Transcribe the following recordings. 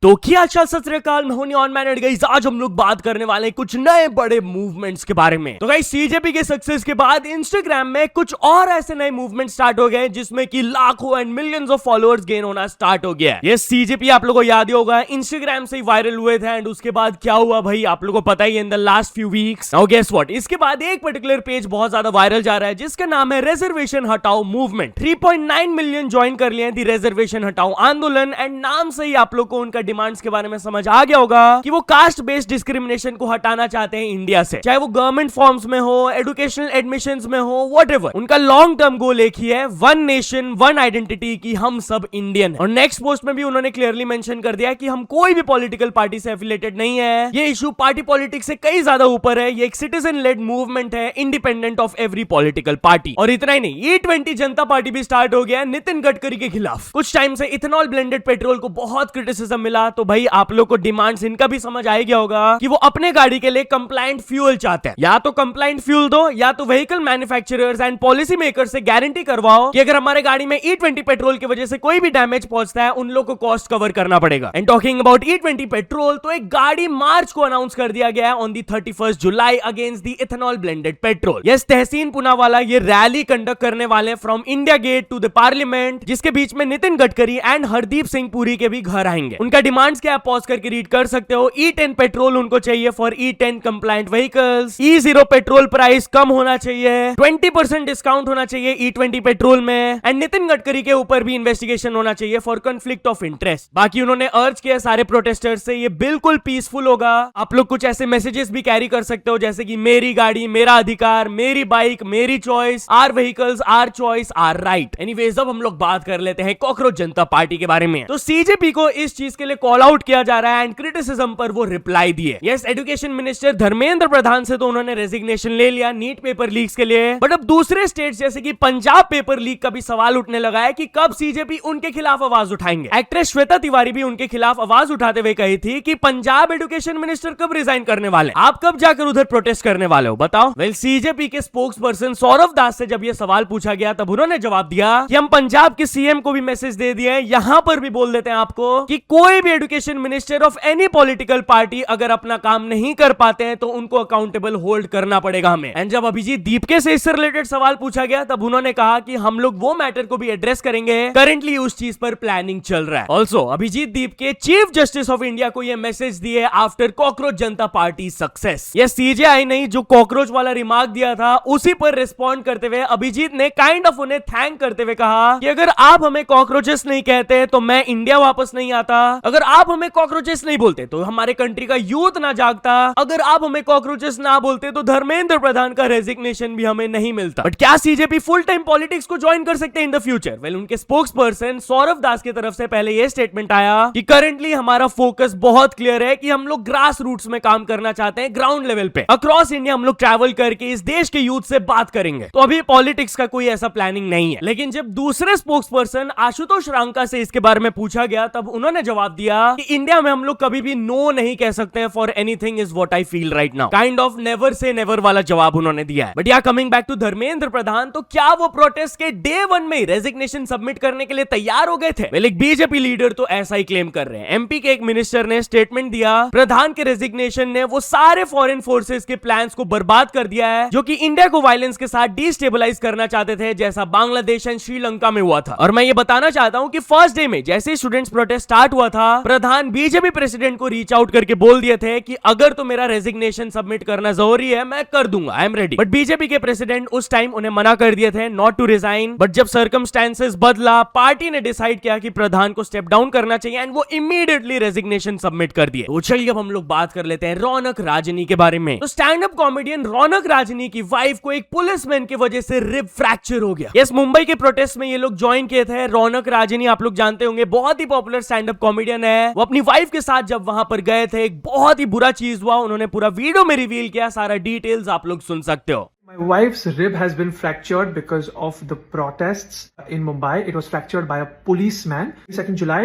तो क्या अच्छा सत श्री अकाल, मैं हूं नियॉन मैन एंड गाइस आज हम लोग बात करने वाले हैं कुछ नए बड़े मूवमेंट्स के बारे में। तो गाइस सीजेपी के सक्सेस के बाद इंस्टाग्राम में कुछ और ऐसे नए मूवमेंट स्टार्ट हो गए जिसमें कि लाखों and millions of followers gain होना स्टार्ट हो गया है। ये सीजेपी आप लोगों को याद ही होगा, इंस्टाग्राम से ही वायरल हुए थे एंड उसके बाद क्या हुआ भाई आप लोगों को पता ही है in the last few weeks. Now guess what, इसके बाद एक पर्टिकुलर पेज बहुत ज्यादा वायरल जा रहा है जिसका नाम है रिजर्वेशन हटाओ मूवमेंट। 3.9 मिलियन ज्वाइन कर लिए हैं रिजर्वेशन हटाओ आंदोलन एंड नाम से ही आप लोग को उनका डिमांड्स के बारे में समझ आ गया होगा कि वो कास्ट बेस्ड डिस्क्रिमिनेशन को हटाना चाहते हैं इंडिया से, चाहे वो गवर्नमेंट फॉर्म्स में हो, एजुकेशनल एडमिशंस में हो, व्हाटएवर। उनका लॉन्ग टर्म गोल एक ही है, वन नेशन वन आइडेंटिटी, की हम सब इंडियन है। और नेक्स्ट पोस्ट में भी उन्होंने क्लियरली मेंशन कर दिया कि हम कोई भी पॉलिटिकल पार्टी से एफिलेटेड नहीं है, ये इशू पार्टी पॉलिटिक्स से कई ज्यादा ऊपर है, ये एक सिटीजन लेड मूवमेंट है independent of every political party. और इतना ही नहीं, E20 जनता पार्टी भी स्टार्ट हो गया नितिन गडकरी के खिलाफ। कुछ टाइम से इथेनॉल ब्लेंडेड पेट्रोल को बहुत क्रिटिसिज्म मिला, तो भाई आप लोग को डिमांड्स इनका भी समझ आ गया होगा कि वो अपने गाड़ी के लिए कंप्लायंट फ्यूल चाहते हैं। या तो कंप्लायंट फ्यूल दो या तो vehicle manufacturers and policy makers से गारंटी करवाओ कि अगर हमारे गाड़ी में E20 पेट्रोल की वजह से कोई भी डैमेज पहुंचता है उन लोग को कॉस्ट कवर करना पड़ेगा। And talking about E20 petrol, तो एक गाड़ी मार्च को अनाउंस कर दिया गया on the 31 July against the ethanol blended petrol. Yes, Tehseen Poonawalla ये रैली कंडक्ट करने वाले from India Gate to the parliament, जिसके बीच में नितिन गडकरी एंड हरदीप सिंह पुरी के भी घर आएंगे। उनका डिमांड्स क्या है पॉज करके रीड कर सकते हो। E10 पेट्रोल उनको चाहिए for E10 compliant vehicles. E0 petrol price कम होना चाहिए, 20% डिस्काउंट होना चाहिए E20 पेट्रोल में, एंड नितिन गडकरी के ऊपर भी इन्वेस्टिगेशन होना चाहिए फॉर कॉन्फ्लिक्ट ऑफ इंटरेस्ट। बाकी उन्होंने अर्ज किया सारे प्रोटेस्टर्स से ये बिल्कुल पीसफुल होगा। आप लोग कुछ ऐसे मैसेजेस भी कैरी कर सकते हो जैसे कि मेरी गाड़ी मेरा अधिकार, मेरी बाइक मेरी choice, our vehicles our choice our right. Anyways अब हम लोग बात कर लेते हैं कॉकरोच जनता पार्टी के बारे में। तो सीजेपी को इस चीज के लिए कॉल आउट किया जा रहा है एंड क्रिटिसिज्म पर वो रिप्लाई दिए। Yes, education minister Dharmendra Pradhan से तो उन्होंने रेजिग्नेशन ले लिया नीट पेपर लीक्स के लिए, बट अब दूसरे स्टेट्स जैसे कि पंजाब पेपर लीक का भी सवाल उठने लगा है कि कब सीजेपी उनके खिलाफ आवाज उठाएंगे। एक्ट्रेस श्वेता तिवारी भी उनके खिलाफ आवाज उठाते हुए कही थी कि पंजाब एजुकेशन मिनिस्टर कब रिजाइन करने वाले, आप कब जाकर उधर प्रोटेस्ट करने वाले हो बताओ। वेल, सीजेपी के स्पोक्स पर्सन सौरभ दास से जब यह सवाल पूछा गया तब उन्होंने जवाब दिया कि हम पंजाब के सीएम को भी मैसेज दे दिए, यहां पर भी बोल देते हैं आपको कि कोई भी education minister of any political party अगर अपना काम नहीं कर पाते हैं तो उनको अकाउंटेबल होल्ड करना पड़ेगा हमें। एंड जब अभिजीत दीपके से इससे रिलेटेड सवाल पूछा गया तब उन्होंने कहा कि हम लोग वो मैटर को भी एड्रेस करेंगे, करंटली उस चीज पर प्लानिंग चल रहा है। Also Abhijeet Dipke chief justice of India को यह मैसेज दिए after cockroach Janata party success. यह सीजेआई नहीं जो कॉकरोच वाला रिमार्क दिया था उसी पर रिस्पॉन्ड करते हुए अभिजीत ने काइंड ऑफ उन्हें थैंक करते हुए कहा कि अगर आप हमें कॉकरोचेस नहीं कहते तो मैं इंडिया वापस नहीं आता, अगर आप हमें कॉकरोचेस नहीं बोलते तो हमारे कंट्री का यूथ ना जागता, अगर आप हमें कॉकरोचेस ना बोलते तो धर्मेंद्र प्रधान का रेजिग्नेशन भी हमें नहीं मिलता। बट क्या सीजेपी फुल टाइम पॉलिटिक्स को ज्वाइन कर सकते हैं इन द फ्यूचर? वेल, उनके स्पोक्स पर्सन सौरभ दास की तरफ से पहले यह स्टेटमेंट आया कि करंटली हमारा फोकस बहुत क्लियर है कि हम लोग ग्रास रूट्स में काम करना चाहते हैं, ग्राउंड लेवल पे अक्रॉस इंडिया हम लोग ट्रैवल करके इस देश के यूथ से बात करेंगे। तो अभी पॉलिटिक्स का कोई ऐसा प्लानिंग नहीं है। लेकिन जब दूसरे स्पोक्स पर्सन आशुतोष रांका से इसके बारे में पूछा गया तब उन्होंने जवाब दिया कि इंडिया में हम लोग कभी भी नो नहीं कह सकते हैं for anything is what I feel right now. Kind of never say never वाला जवाब उन्होंने दिया है। बट या coming back to Dharmendra Pradhan, तो क्या वो प्रोटेस्ट के डे 1 में रेजिग्नेशन सबमिट करने के लिए तैयार हो गए थे? वेल, एक बीजेपी लीडर तो ऐसा ही क्लेम कर रहे हैं। एमपी के एक मिनिस्टर ने स्टेटमेंट दिया, प्रधान के रेजिग्नेशन ने वो सारे फॉरेन फोर्सेस के प्लान्स को बर्बाद कर दिया है जो कि इंडिया को वायलेंस के साथ डिस्टेबलाइज करना चाहते थे, जैसा बांग्लादेश एंड श्रीलंका में हुआ था। और मैं ये बताना चाहता हूं कि फर्स्ट डे में जैसे स्टूडेंट्स प्रोटेस्ट स्टार्ट हुआ था, प्रधान बीजेपी प्रेसिडेंट को रीच आउट करके बोल दिए थे कि अगर तो मेरा रेजिग्नेशन सबमिट करना जरूरी है मैं कर दूंगा, I am ready. But BJP के प्रेसिडेंट उस टाइम उन्हें मना कर दिए थे नॉट टू रिजाइन। बट जब सर्कमस्टेंसेस बदला, पार्टी ने डिसाइड किया कि प्रधान को स्टेप डाउन करना चाहिए एंड वो इमीडिएटली रेजिग्नेशन सबमिट कर दिए। तो चलिए अब हम लोग बात कर लेते हैं रौनक राजनी के बारे में। तो स्टैंड अप कॉमेडियन रौनक राजनी की वाइफ को एक पुलिसमैन की वजह से रिब फ्रैक्चर हो गया। यस, मुंबई के प्रोटेस्ट में ये लोग ज्वाइन किए थे। रौनक राजनी आप लोग जानते होंगे, बहुत ही पॉपुलर स्टैंड अप कॉमेडियन है। वो अपनी वाइफ के साथ जब वहां पर गए थे एक बहुत ही बुरा चीज हुआ, उन्होंने पूरा वीडियो में रिवील किया, सारा डिटेल्स आप लोग सुन सकते हो। My wife's rib has been fractured because of the protests in Mumbai. It was fractured by a policeman. 2nd July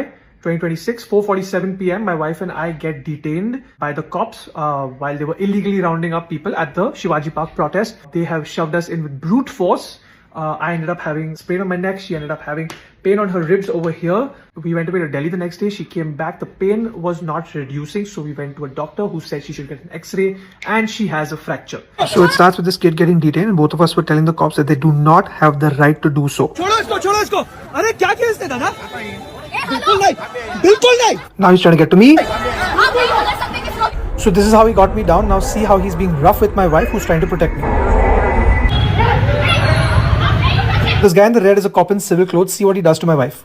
2026, 4:47 p.m. My wife and I get detained by the cops while they were illegally rounding up people at the Shivaji Park protest. They have shoved us in with brute force. I ended up having sprain on my neck. She ended up having pain on her ribs over here. We went away to Delhi the next day. She came back. The pain was not reducing. So we went to a doctor who said she should get an X-ray and she has a fracture. So it starts with this kid getting detained and both of us were telling the cops that they do not have the right to do so. छोड़ो इसको। अरे क्या किया इसने दादा? बिल्कुल नहीं। Now he's trying to get to me. So this is how he got me down. Now see how he's being rough with my wife who's trying to protect me. This guy in the red is a cop in civil clothes. See what he does to my wife.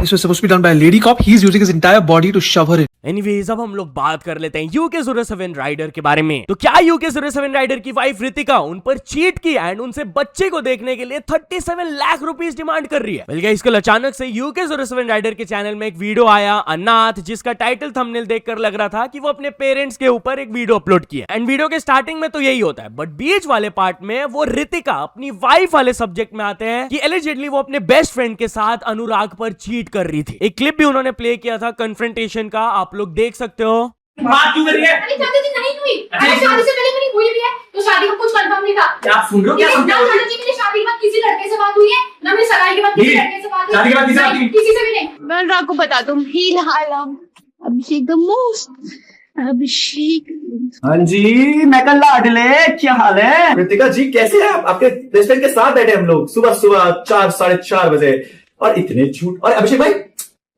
This was supposed to be done by a lady cop. He's using his entire body to shove her in. Anyways अब हम लोग बात कर लेते हैं UK 07 rider के बारे में। तो क्या यूके 07 राइडर की वाइफ रितिका उन पर चीट की एंड उनसे बच्चे को देखने के लिए 37 लाख रुपीस डिमांड कर रही है। बल्कि इसको अचानक से यूके 07 राइडर के चैनल में एक वीडियो आया अनाथ, जिसका टाइटल थंबनेल देखकर लग रहा था कि वो अपने पेरेंट्स के ऊपर एक वीडियो अपलोड किया। एंड वीडियो के स्टार्टिंग में तो यही होता है, बट बीच वाले पार्ट में वो रितिका अपनी वाइफ वाले सब्जेक्ट में आते हैं कि एलिजिडली वो अपने बेस्ट फ्रेंड के साथ अनुराग पर चीट कर रही थी। एक क्लिप भी उन्होंने प्ले किया था कन्फ्रंटेशन का, आप लोग देख सकते हो। बात क्यों कर रही है? शादी नहीं हुई। अरे शादी से पहले मेरी हुई भी है, तो शादी का कुछ कंफर्म नहीं था। क्या आप सुन रहे हो? क्या समझ रहे हो? मेरी शादी के बाद किसी लड़के से बात हुई है, ना मेरी सगाई के बाद किसी लड़के से बात हुई है। शादी के बाद किसी से बात हुई? किसी से भी नहीं। मैं अनुराग को बता दूं, फिलहाल हम अभिषेक द मोस्ट अभिषेक। हाँ जी, मैं कल लाडले, क्या हाल है? कृतिका जी कैसे हैं आप? आपके रेस्टोरेंट के साथ बैठे हम लोग सुबह 4 साढ़े 4 बजे, और इतने झूठ। और अभिषेक भाई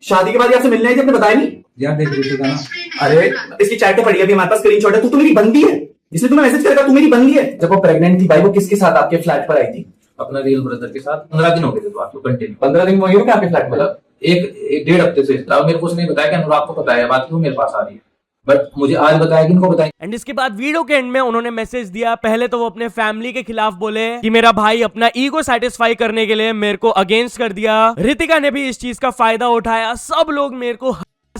शादी के बाद आपसे मिलने आई थी, आपने बताया नहीं यार? देख कृतिका ना, अरे इसकी चैट पड़ी अभी हमारे पास, स्क्रीनशॉट है। तू तो मेरी बंदी है, जिसने तुम्हें मैसेज करेगा तू मेरी बंदी है। जब वो प्रेग्नेंट थी भाई, वो किसके साथ आपके फ्लैट पर आई थी? अपना रियल ब्रदर के साथ 15 दिन हो गए थे, तो आपको कंटिन्यू 15 दिन वही हो गया आपके फ्लैट में? मतलब एक 1.5 हफ्ते से। मेरे को उसने बताया कि अनुराग को पता है, बात क्यों मेरे पास आ रही है, बट मुझे आज बताया कि इनको बताया। एंड इसके बाद वीडियो के एंड में उन्होंने मैसेज दिया। पहले तो वो अपने फैमिली के खिलाफ बोले कि मेरा भाई अपना ईगो सेटिस्फाई करने के लिए मेरे को अगेंस्ट कर दिया। रितिका ने भी इस चीज का फायदा उठाया। सब लोग मेरे को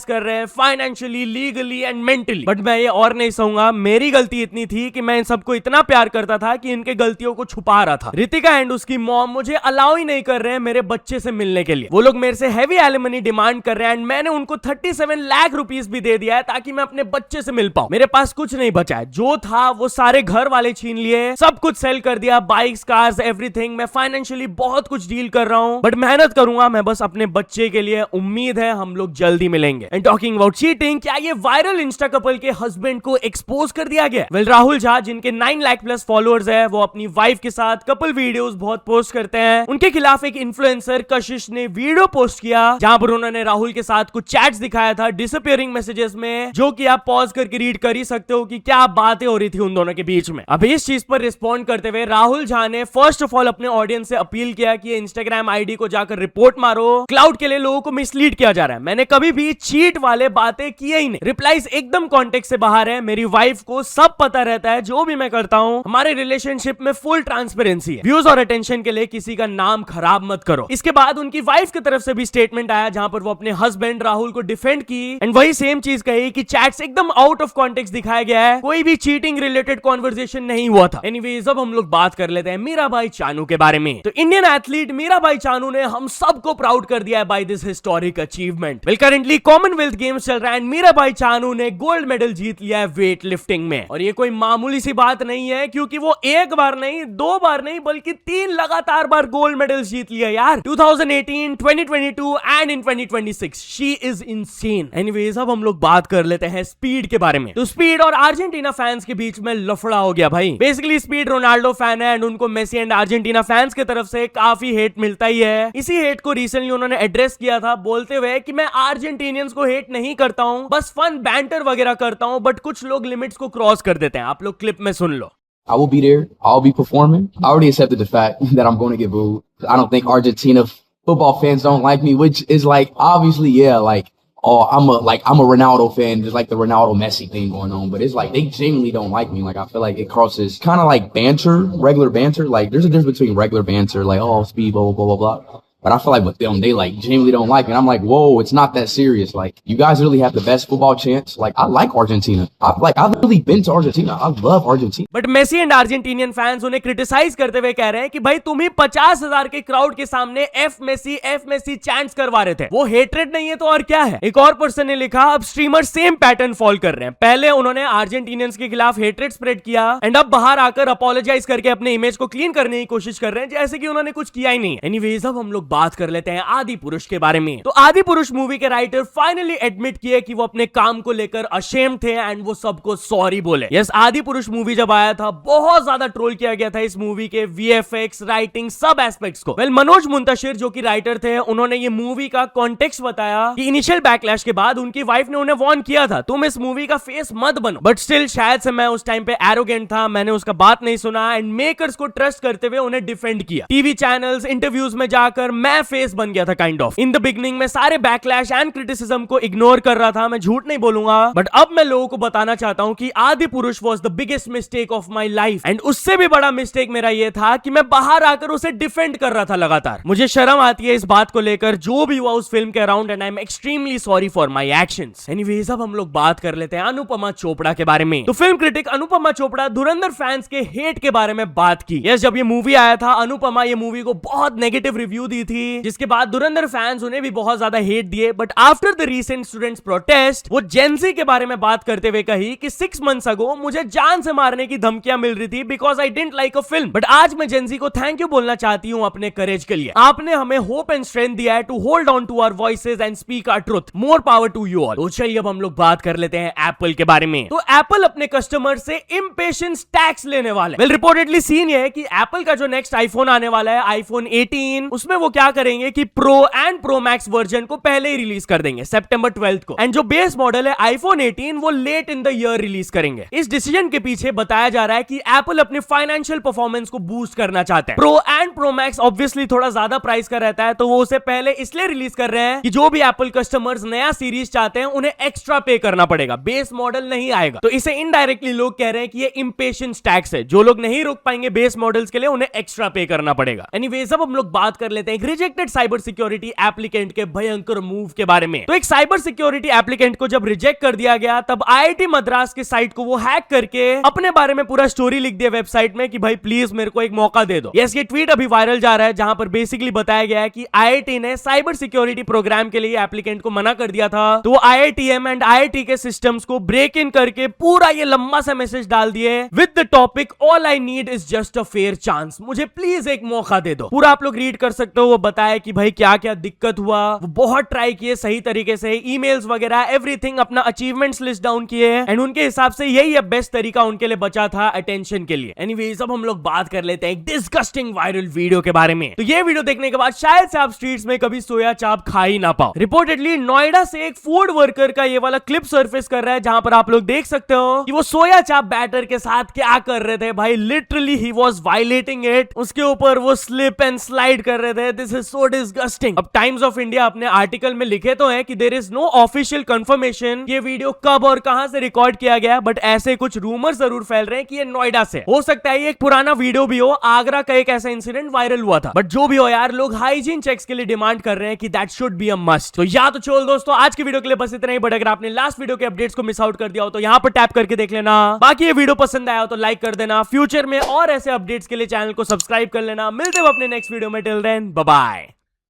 कर रहे हैं financially, legally and mentally, but मैं ये और नहीं सहूंगा। मेरी गलती इतनी थी कि मैं इन सबको इतना प्यार करता था कि इनके गलतियों को छुपा रहा था। रितिका एंड उसकी मॉम मुझे अलाउ ही नहीं कर रहे हैं मेरे बच्चे से मिलने के लिए। वो लोग मेरे से हैवी एलिमनी डिमांड कर रहे हैं एंड मैंने उनको 37 लाख रुपीस भी दे दिया है ताकि मैं अपने बच्चे से मिल पाऊं। मेरे पास कुछ नहीं बचा है, जो था वो सारे घर वाले छीन लिए, सब कुछ सेल कर दिया, बाइक्स, कार्स, एवरीथिंग। मैं फाइनेंशियली बहुत कुछ डील कर रहा हूं, बट मेहनत करूंगा मैं बस अपने बच्चे के लिए। उम्मीद है हम लोग जल्दी मिलेंगे। एंड टॉकिंग अबाउट चीटिंग, क्या ये वायरल इंस्टा कपल के हस्बैंड को एक्सपोज कर दिया गया? वेल, राहुल झा जिनके 9 लाख प्लस फॉलोअर्स है, वो अपनी वाइफ के साथ कपल वीडियोस बहुत पोस्ट करते हैं। उनके खिलाफ एक इन्फ्लुएंसर कशिश ने वीडियो पोस्ट किया जहां पर उन्होंने राहुल के साथ कुछ चैट्स दिखाया था डिसअपीयरिंग मैसेजेस में, जो कि आप पॉज करके रीड कर ही सकते हो कि क्या बातें हो रही थी उन दोनों के बीच में। अब इस चीज पर रिस्पॉन्ड करते हुए राहुल झा ने फर्स्ट ऑफ ऑल अपने ऑडियंस से अपील किया कि इंस्टाग्राम आईडी को जाकर रिपोर्ट मारो, क्लाउड के लिए लोगों को मिसलीड किया जा रहा है। मैंने कभी भी चीट वाले बातें किए ही नहीं। रिप्लाईज एकदम कॉन्टेक्स्ट से बाहर है। मेरी वाइफ को सब पता रहता है जो भी मैं करता हूं। हमारे रिलेशनशिप में फुल ट्रांसपेरेंसी है। व्यूज और अटेंशन के लिए किसी का नाम खराब मत करो। इसके बाद उनकी वाइफ की तरफ से भी स्टेटमेंट आया जहां पर वो अपने हस्बैंड राहुल को डिफेंड की एंड वही सेम चीज कही कि चैट्स एकदम आउट ऑफ कॉन्टेक्स्ट दिखाया गया है, कोई भी चीटिंग रिलेटेड कॉन्वर्सेशन नहीं हुआ था। एनीवेज अब हम लोग बात कर लेते हैं मीराबाई चानू के बारे में। तो इंडियन एथलीट मीराबाई चानू ने हम सबको प्राउड कर दिया है by this historic achievement. Well, currently Commonwealth Games चल रहा है एंड मीराबाई चानू ने गोल्ड मेडल जीत लिया है वेट लिफ्टिंग में। और ये कोई मामूली सी बात नहीं है, क्योंकि वो एक बार नहीं, 2 बार नहीं, बल्कि 3 लगातार बार गोल्ड मेडल जीत लिया यार। 2018, 2022 and in 2026। She is insane. Anyways अब हम लोग बात कर लेते हैं स्पीड के बारे में। तो स्पीड और अर्जेंटीना फैंस के बीच में लफड़ा हो गया भाई। बेसिकली स्पीड रोनाल्डो फैन है एंड उनको मेसी एंड अर्जेंटीना फैंस की तरफ से काफी हेट मिलता ही है। इसी हेट को रिसेंटली उन्होंने एड्रेस किया था बोलते हुए कि मैं अर्जेंटीनियंस को हेट नहीं करता हूं, बस फन बैंटर वगैरह करता हूं, बट कुछ लोग लिमिट्स को क्रॉस कर देते हैं। आप लोग क्लिप में सुन लो। I will be there. I'll be performing. I already accepted the fact that I'm going to get booed. I don't think Argentina football fans don't like me, which is like obviously, yeah, like, oh, I'm a Ronaldo fan. There's like the Ronaldo Messi thing going on, but it's like they genuinely don't like me. Like I feel like it crosses kind of like banter, regular banter. Like there's a difference between regular banter, like oh, speed, blah blah blah blah blah. But I feel like with them, they like genuinely don't like it. I'm like, whoa, it's not that serious. Like, you guys really have the best football chance. Like, I like Argentina. I've really been to Argentina. I love Argentina. But Messi and Argentinian fans उन्हें criticise करते हुए कह रहे हैं कि भाई तुम ही 50,000 के क्राउड के सामने एफ मेसी चैंट्स करवा रहे थे, वो हेट्रेड नहीं है तो और क्या है। एक और पर्सन ने लिखा, अब स्ट्रीमर सेम पैटर्न फॉलो कर रहे हैं। पहले उन्होंने अर्जेंटीनियंस के खिलाफ हेट्रेड स्प्रेड किया एंड अब बाहर आकर अपोलोजाइज करके अपने इमेज को क्लीन करने की कोशिश कर रहे हैं जैसे कि उन्होंने कुछ किया ही नहीं है। एनीवेज, अब हम लोग बात कर लेते हैं आदि पुरुष के बारे में। तो आदि पुरुष मूवी के राइटर फाइनली एडमिट किए कि वो अपने काम को लेकर अशेम्ड थे एंड वो सबको सॉरी बोले। यस, आदि पुरुष मूवी जब आया था बहुत ज्यादा ट्रोल किया गया था इस मूवी के वीएफएक्स, राइटिंग, सब एस्पेक्ट्स को। वेल, मनोज मुंतशिर जो कि राइटर थे, उन्होंने ये मूवी का कॉन्टेक्स्ट बताया कि इनिशियल बैकलैश के बाद उनकी वाइफ ने उन्हें वार्न किया था, तुम इस मूवी का फेस मत बनो, बट स्टिल शायद से मैं उस टाइम पे एरोगेंट था, मैंने उसका बात नहीं सुना एंड मेकर्स को ट्रस्ट करते हुए उन्हें डिफेंड किया। टीवी चैनल्स, इंटरव्यूज में जाकर मैं फेस बन गया था kind of. In the beginning में सारे बैकलैश एंड क्रिटिसिज्म को इग्नोर कर रहा था, मैं झूठ नहीं बोलूंगा, बट अब मैं लोगों को बताना चाहता हूं कि आदि पुरुष was the biggest mistake of my life and उससे भी बड़ा मिस्टेक मेरा ये था कि मैं बाहर आकर उसे डिफेंड कर रहा था लगातार। मुझे शर्म आती है इस बात को लेकर जो भी हुआ उस फिल्म के around and I am extremely sorry for my actions. Anyways, अब हम लोग बात कर लेते हैं अनुपमा चोपड़ा के बारे में। तो फिल्म क्रिटिक अनुपमा चोपड़ा धुरंधर फैंस के हेट के बारे में बात की। यस, जब ये मूवी आया था, अनुपमा ये मूवी को बहुत नेगेटिव रिव्यू दी थी, जिसके बाद धुरंधर फैंस उन्हें भी बहुत ज्यादा हेट दिए। But after the recent students protest, वो जेंजी के बारे में बात करते हुए कही कि 6 मंथ्स अगो मुझे जान से मारने की धमकियां मिल रही थी because I didn't like a film, but आज मैं जेंजी को थैंक यू बोलना चाहती हूं अपने करेज के लिए। आपने हमें होप एंड स्ट्रेंथ दिया है to hold on to our voices and speak our truth. More power to you all. तो चलिए अब हम लोग बात कर लेते हैं एप्पल के बारे में। तो एप्पल अपने कस्टमर से इम्पेशेंस टैक्स लेने वाला है। वेल, रिपोर्टेडली सीन ये है कि एप्पल का जो नेक्स्ट आईफोन आने वाला है, आईफोन 18, उसमें वो क्या करेंगे कि pro and pro max version को पहले ही रिलीज कर देंगे सितंबर 12 को, एंड जो बेस मॉडल है आईफोन 18 वो late in the year release करेंगे। इस डिसीजन के पीछे बताया जा रहा है कि एप्पल अपने फाइनेंशियल परफॉर्मेंस को बूस्ट करना चाहते हैं। Pro and pro max obviously थोड़ा ज्यादा प्राइस का रहता है, तो वो उसे पहले इसलिए रिलीज कर रहे हैं कि जो भी एप्पल कस्टमर्स नया सीरीज चाहते हैं उन्हें एक्स्ट्रा पे करना पड़ेगा, बेस मॉडल नहीं आएगा। तो इसे इनडायरेक्टली लोग कह रहे हैं कि ये इंपेशेंस टैक्स है, जो लोग नहीं रुक पाएंगे बेस मॉडल्स के लिए उन्हें एक्स्ट्रा पे करना पड़ेगा। एनीवेज, अब हम लोग बात कर लेते हैं एक रिजेक्टेड साइबर सिक्योरिटी एप्लीकेंट के भयंकर मूव के बारे में। तो एक साइबर सिक्योरिटी एप्लीकेंट को जब रिजेक्ट कर दिया गया, तब आईआईटी मद्रास के साइट को वो हैक करके अपने बारे में पूरा स्टोरी लिख दिया वेबसाइट में कि भाई प्लीज मेरे को एक मौका दे दो। यस, ये ट्वीट अभी वायरल जा रहा है जहां पर बेसिकली बताया गया है कि आईआईटी ने साइबर सिक्योरिटी प्रोग्राम के लिए एप्लीकेंट को मना कर दिया था, तो आईआईटीएम एंड आईआईटी के सिस्टम्स को ब्रेक इन करके पूरा ये लंबा सा मैसेज डाल दिए with the topic all I need is just a fair chance, मुझे प्लीज एक मौका दे दो। पूरा आप लोग रीड कर सकते हो। वो बताया कि भाई क्या क्या दिक्कत हुआ, वो बहुत ट्राई किए सही तरीके से, ईमेल्स वगैरह एवरीथिंग, अपना अचीवमेंट्स लिस्ट डाउन किए एंड उनके हिसाब से यही अब बेस्ट तरीका उनके लिए बचा था अटेंशन के लिए। एनीवेज, अब हम लोग बात कर लेते हैं एक डिस्गस्टिंग वायरल वीडियो के बारे में। तो ये वीडियो देखने के बाद शायद से आप स्ट्रीट्स में कभी सोया चाप खा ही ना पाओ। रिपोर्टेडली नोएडा से एक फूड वर्कर का ये वाला क्लिप सरफेस कर रहा है जहां पर आप लोग देख सकते हो कि वो सोया चाप बैटर के साथ क्या कर रहे थे। भाई लिटरली ही वाज वायलेटिंग इट, उसके ऊपर वो स्लिप एंड स्लाइड कर रहे थे। This is so disgusting. अब टाइम्स ऑफ इंडिया अपने आर्टिकल में लिखे तो है कि there is no official confirmation ये वीडियो कब और कहां से रिकॉर्ड किया गया, बट ऐसे कुछ रूमर जरूर फैल रहे हैं कि ये नोएडा से हो सकता है। ये एक पुराना वीडियो भी हो, आगरा का एक ऐसा इंसिडेंट वायरल हुआ था, बट जो भी हो यार, लोग हाइजीन चेक्स के लिए डिमांड कर रहे हैं कि that should be a must. तो या तो चलो दोस्तों, आज की वीडियो के लिए बस इतना ही, बट अगर आपने लास्ट वीडियो के अपडेट्स को मिस आउट कर दिया हो तो यहां पर टैप करके देख लेना। बाकी ये वीडियो पसंद आया हो तो लाइक कर देना। फ्यूचर में और ऐसे अपडेट्स के लिए चैनल को सब्सक्राइब कर लेना। मिलते हैं अपने नेक्स्ट वीडियो में। Till then, bye bye.